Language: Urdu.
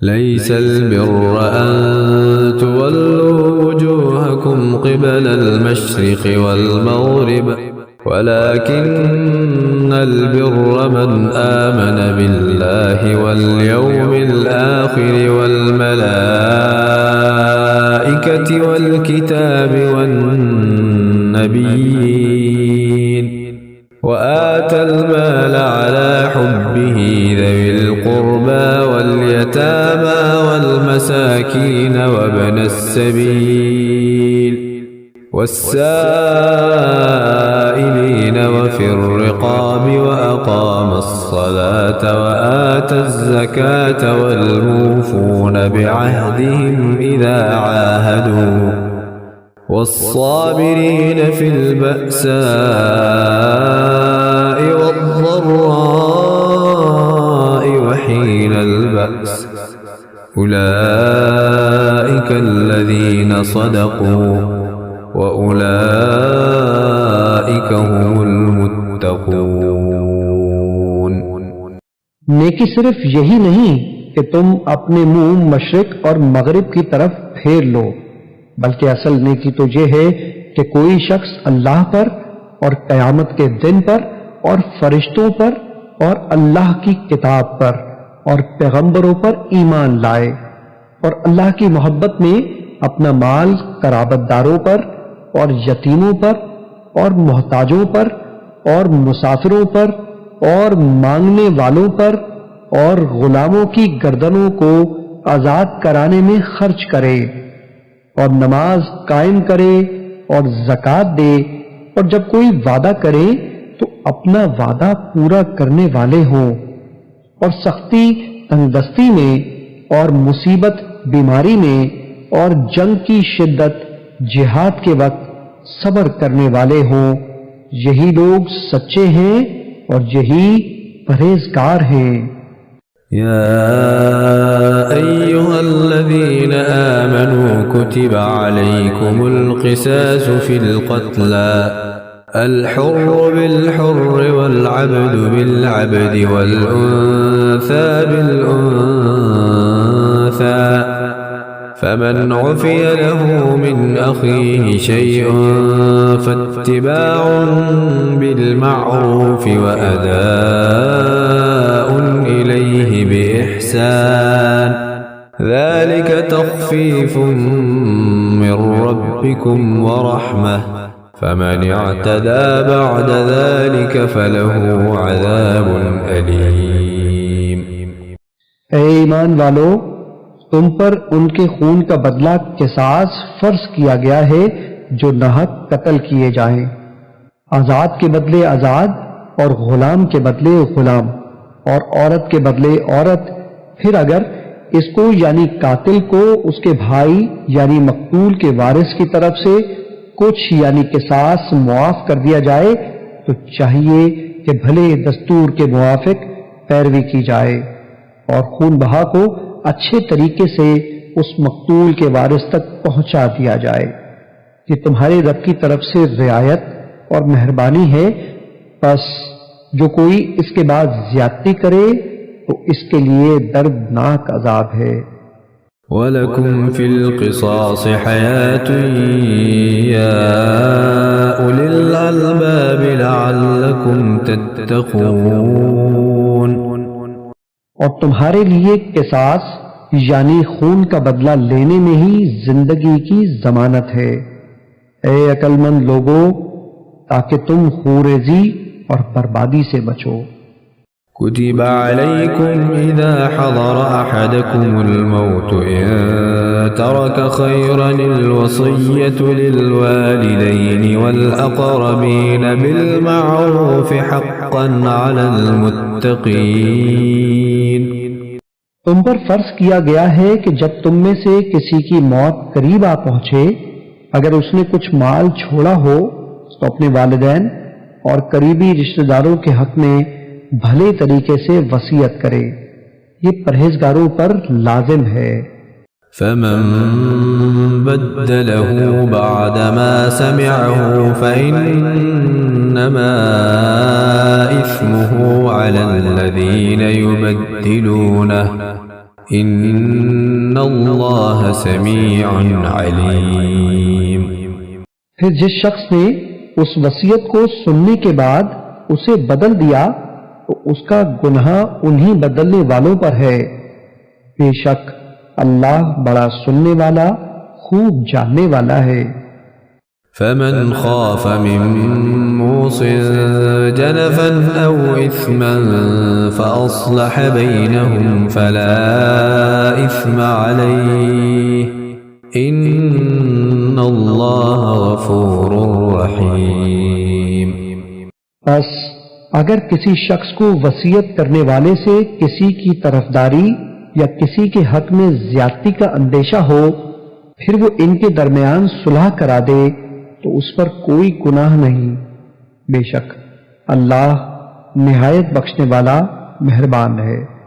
ليس البر أن تولوا وجوهكم قبل المشرق والمغرب ولكن البر من آمن بالله واليوم الآخر والملائكة والكتاب والنبيين وآتى المال على حبه ذوي القربى واليتامى والمساكين وابن السبيل والسائلين وفي الرقاب وأقام الصلاة وآتى الزكاة والموفون بعهدهم إذا عاهدوا والصابرين في البأساء والضراء وحين البأس أولئك الذين صدقوا وأولئك هم المتقون۔ نیکی صرف یہی نہیں کہ تم اپنے منہ مشرق اور مغرب کی طرف پھیر لو، بلکہ اصل نیکی تو یہ ہے کہ کوئی شخص اللہ پر اور قیامت کے دن پر اور فرشتوں پر اور اللہ کی کتاب پر اور پیغمبروں پر ایمان لائے اور اللہ کی محبت میں اپنا مال قرابت داروں پر اور یتیموں پر اور محتاجوں پر اور مسافروں پر اور مانگنے والوں پر اور غلاموں کی گردنوں کو آزاد کرانے میں خرچ کرے اور نماز قائم کرے اور زکوٰۃ دے، اور جب کوئی وعدہ کرے تو اپنا وعدہ پورا کرنے والے ہوں، اور سختی تنگدستی میں اور مصیبت بیماری میں اور جنگ کی شدت جہاد کے وقت صبر کرنے والے ہوں، یہی لوگ سچے ہیں اور یہی پرہیزگار ہیں۔ يا أيها الذين آمنوا كتب عليكم القصاص في القتلى الحر بالحر والعبد بالعبد والأنثى بالأنثى فمن عفي له من أخيه شيء فاتباع بالمعروف وأداء إليه بإحسان ذلك تخفيف من ربكم ورحمة فمن اعتدى بعد ذلك فله عذاب أليم۔ اے ایمان والو، تم پر ان کے خون کا بدلہ قصاص فرض کیا گیا ہے جو ناحق قتل کیے جائیں، آزاد کے بدلے آزاد اور غلام کے بدلے غلام اور عورت کے بدلے عورت۔ پھر اگر اس کو یعنی قاتل کو اس کے بھائی یعنی مقتول کے وارث کی طرف سے کچھ یعنی قصاص معاف کر دیا جائے تو چاہیے کہ بھلے دستور کے موافق پیروی کی جائے اور خون بہا کو اچھے طریقے سے اس مقتول کے وارث تک پہنچا دیا جائے۔ یہ تمہارے رب کی طرف سے رعایت اور مہربانی ہے، پس جو کوئی اس کے بعد زیادتی کرے تو اس کے لیے دردناک عذاب ہے۔ وَلَكُمْ فِي الْقِصَاصِ حَيَاةٌ يَا أُولِي الْأَلْبَابِ لَعَلَّكُمْ تَتَّقُونَ۔ اور تمہارے لیے قصاص یعنی خون کا بدلہ لینے میں ہی زندگی کی ضمانت ہے، اے عقل مند لوگوں، تاکہ تم خوریزی اور بربادی سے بچو۔ كتب عليكم إذا حضر أحدكم الموت إن ترك خيرا الوصية للوالدين والأقربين بالمعروف حقا على المتقين۔ تم پر فرض کیا گیا ہے کہ جب تم میں سے کسی کی موت قریب آ پہنچے، اگر اس نے کچھ مال چھوڑا ہو تو اپنے والدین اور قریبی رشتہ داروں کے حق میں بھلے طریقے سے وصیت کرے، یہ پرہیزگاروں پر لازم ہے۔ فمن بدله بعدما سمعه فإنما إثمه على الذين يبدلونه إن الله سميع عليم۔ پھر جس شخص نے اس وصیت کو سننے کے بعد اسے بدل دیا تو اس کا گناہ انہی بدلنے والوں پر ہے، بے شک اللہ بڑا سننے والا خوب جاننے والا ہے۔ فمن خاف من موص جنفا أو إثما فأصلح بينهم فلا إثم عليه إن الله غفور رحيم۔ بس اگر کسی شخص کو وصیت کرنے والے سے کسی کی طرفداری یا کسی کے حق میں زیادتی کا اندیشہ ہو، پھر وہ ان کے درمیان صلح کرا دے تو اس پر کوئی گناہ نہیں، بے شک اللہ نہایت بخشنے والا مہربان ہے۔